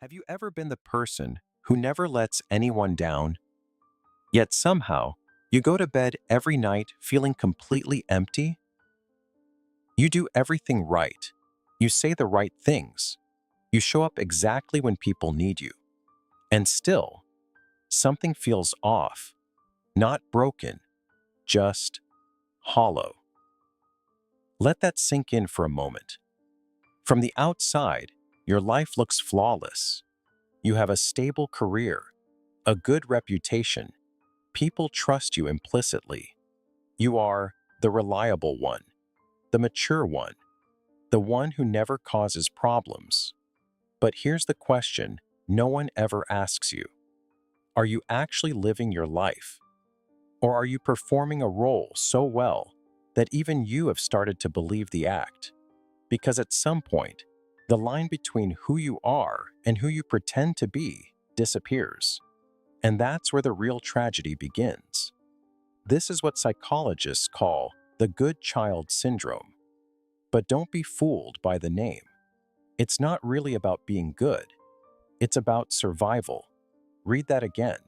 Have you ever been the person who never lets anyone down, yet somehow you go to bed every night feeling completely empty? You do everything right. You say the right things. You show up exactly when people need you. And still, something feels off, not broken, just hollow. Let that sink in for a moment. From the outside, your life looks flawless. You have a stable career, a good reputation. People trust you implicitly. You are the reliable one, the mature one, the one who never causes problems. But here's the question no one ever asks you. Are you actually living your life? Or are you performing a role so well that even you have started to believe the act? Because at some point, the line between who you are and who you pretend to be disappears. And that's where the real tragedy begins. This is what psychologists call the good child syndrome. But don't be fooled by the name. It's not really about being good. It's about survival. Read that again.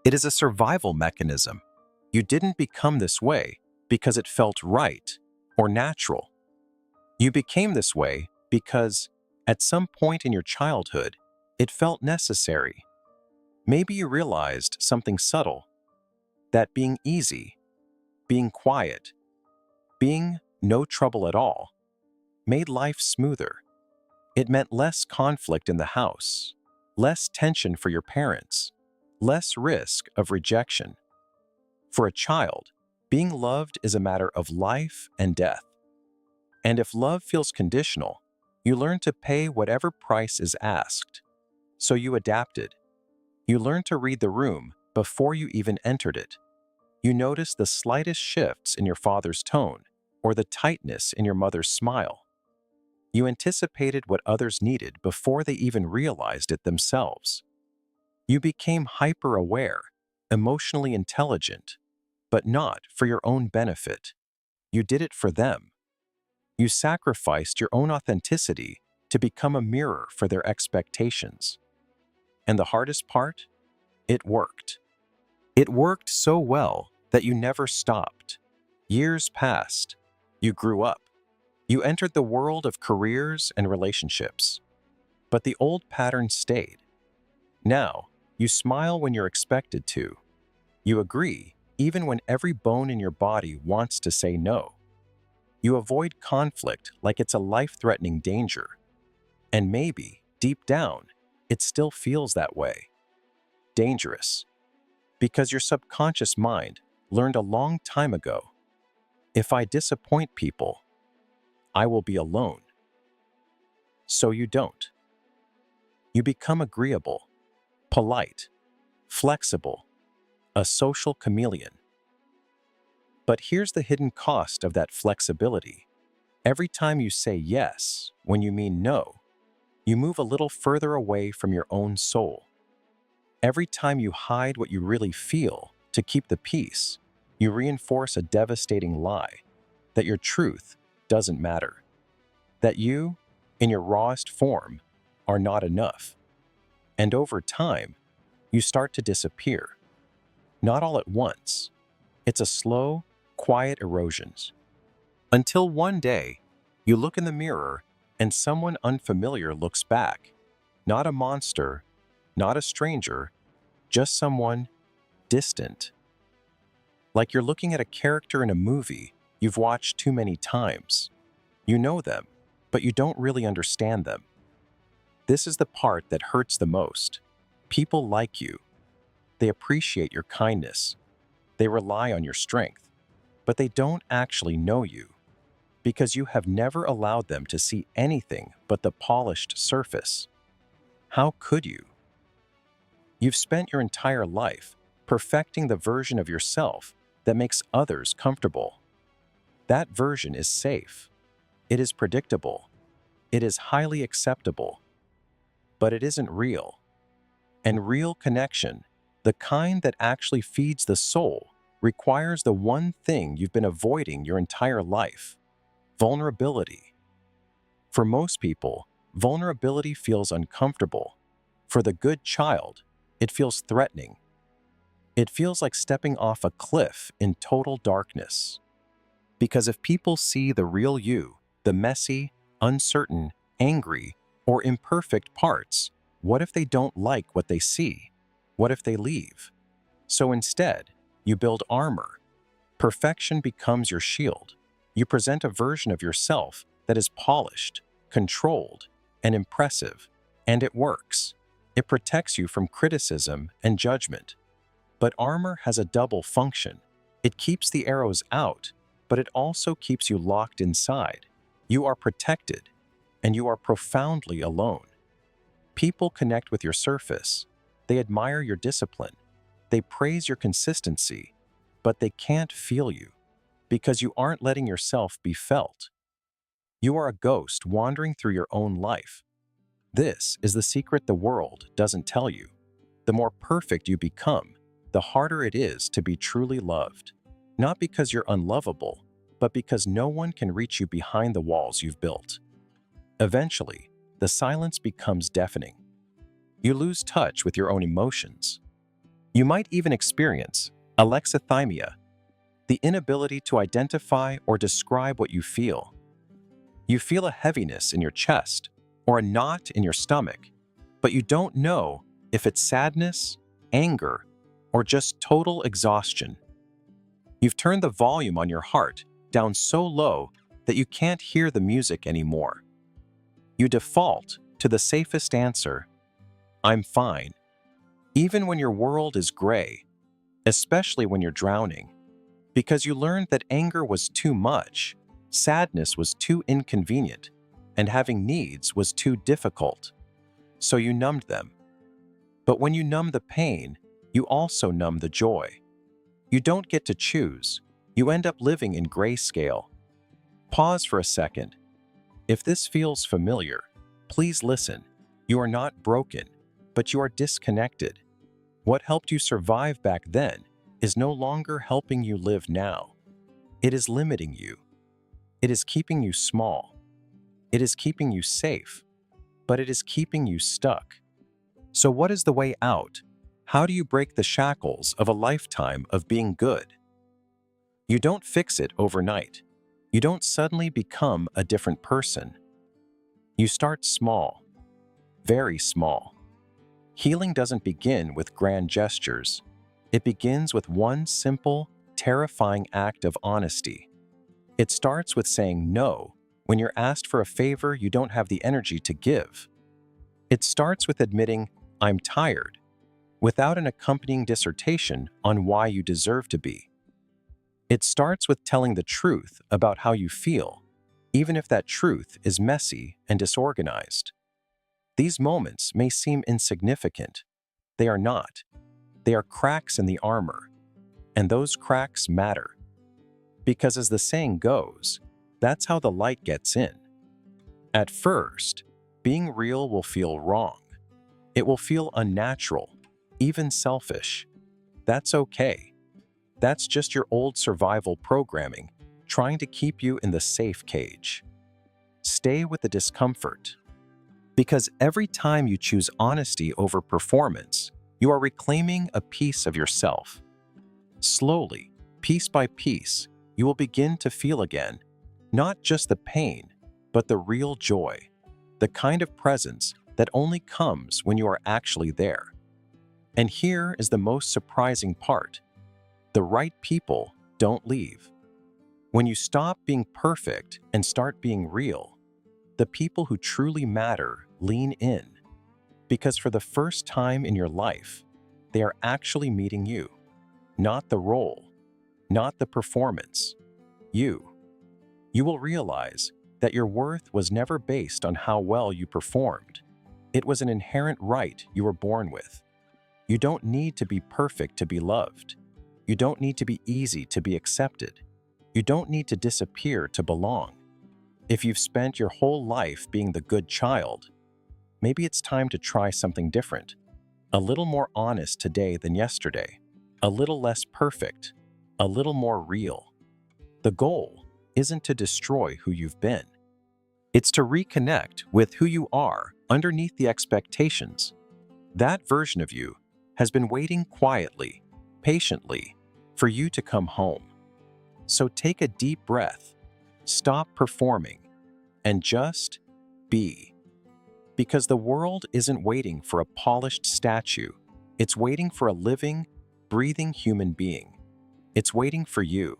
It is a survival mechanism. You didn't become this way because it felt right or natural. You became this way because, at some point in your childhood, it felt necessary. Maybe you realized something subtle, that being easy, being quiet, being no trouble at all, made life smoother. It meant less conflict in the house, less tension for your parents, less risk of rejection. For a child, being loved is a matter of life and death. And if love feels conditional, you learn to pay whatever price is asked. So you adapted. You learned to read the room before you even entered it. You noticed the slightest shifts in your father's tone or the tightness in your mother's smile. You anticipated what others needed before they even realized it themselves. You became hyper-aware, emotionally intelligent, but not for your own benefit. You did it for them. You sacrificed your own authenticity to become a mirror for their expectations. And the hardest part? It worked. It worked so well that you never stopped. Years passed. You grew up. You entered the world of careers and relationships. But the old pattern stayed. Now, you smile when you're expected to. You agree even when every bone in your body wants to say no. You avoid conflict like it's a life-threatening danger. And maybe, deep down, it still feels that way. Dangerous. Because your subconscious mind learned a long time ago, if I disappoint people, I will be alone. So you don't. You become agreeable, polite, flexible, a social chameleon. But here's the hidden cost of that flexibility. Every time you say yes when you mean no, you move a little further away from your own soul. Every time you hide what you really feel to keep the peace, you reinforce a devastating lie that your truth doesn't matter, that you, in your rawest form, are not enough. And over time, you start to disappear. Not all at once. It's a slow, quiet erosion. Until one day, you look in the mirror and someone unfamiliar looks back. Not a monster, not a stranger, just someone distant. Like you're looking at a character in a movie you've watched too many times. You know them, but you don't really understand them. This is the part that hurts the most. People like you. They appreciate your kindness. They rely on your strength, but they don't actually know you because you have never allowed them to see anything but the polished surface. How could you? You've spent your entire life perfecting the version of yourself that makes others comfortable. That version is safe. It is predictable. It is highly acceptable. But it isn't real. And real connection, the kind that actually feeds the soul, requires the one thing you've been avoiding your entire life: vulnerability. For most people, vulnerability feels uncomfortable For the good child, it feels threatening. It feels like stepping off a cliff in total darkness. Because if people see the real you, the messy, uncertain, angry, or imperfect parts, what if they don't like what they see? What if they leave? So instead, you build armor. Perfection becomes your shield. You present a version of yourself that is polished, controlled, and impressive, and it works. It protects you from criticism and judgment. But armor has a double function. It keeps the arrows out, but it also keeps you locked inside. You are protected, and you are profoundly alone. People connect with your surface. They admire your discipline. They praise your consistency, but they can't feel you because you aren't letting yourself be felt. You are a ghost wandering through your own life. This is the secret the world doesn't tell you. The more perfect you become, the harder it is to be truly loved. Not because you're unlovable, but because no one can reach you behind the walls you've built. Eventually, the silence becomes deafening. You lose touch with your own emotions. You might even experience alexithymia, the inability to identify or describe what you feel. You feel a heaviness in your chest or a knot in your stomach, but you don't know if it's sadness, anger, or just total exhaustion. You've turned the volume on your heart down so low that you can't hear the music anymore. You default to the safest answer, I'm fine, even when your world is gray, especially when you're drowning, because you learned that anger was too much, sadness was too inconvenient, and having needs was too difficult. So you numbed them. But when you numb the pain, you also numb the joy. You don't get to choose. You end up living in grayscale. Pause for a second. If this feels familiar, please listen. You are not broken, but you are disconnected. What helped you survive back then is no longer helping you live now. It is limiting you. It is keeping you small. It is keeping you safe, but it is keeping you stuck. So what is the way out? How do you break the shackles of a lifetime of being good? You don't fix it overnight. You don't suddenly become a different person. You start small, very small. Healing doesn't begin with grand gestures. It begins with one simple, terrifying act of honesty. It starts with saying no when you're asked for a favor you don't have the energy to give. It starts with admitting, I'm tired, without an accompanying dissertation on why you deserve to be. It starts with telling the truth about how you feel, even if that truth is messy and disorganized. These moments may seem insignificant. They are not. They are cracks in the armor, and those cracks matter. Because as the saying goes, that's how the light gets in. At first, being real will feel wrong. It will feel unnatural, even selfish. That's okay. That's just your old survival programming, trying to keep you in the safe cage. Stay with the discomfort. Because every time you choose honesty over performance, you are reclaiming a piece of yourself. Slowly, piece by piece, you will begin to feel again, not just the pain, but the real joy, the kind of presence that only comes when you are actually there. And here is the most surprising part. The right people don't leave. When you stop being perfect and start being real, the people who truly matter lean in, because for the first time in your life, they are actually meeting you, not the role, not the performance, you. You will realize that your worth was never based on how well you performed. It was an inherent right you were born with. You don't need to be perfect to be loved. You don't need to be easy to be accepted. You don't need to disappear to belong. If you've spent your whole life being the good child, maybe it's time to try something different. A little more honest today than yesterday. A little less perfect. A little more real. The goal isn't to destroy who you've been. It's to reconnect with who you are underneath the expectations. That version of you has been waiting quietly, patiently, for you to come home. So take a deep breath, stop performing, and just be. Because the world isn't waiting for a polished statue, it's waiting for a living, breathing human being. It's waiting for you.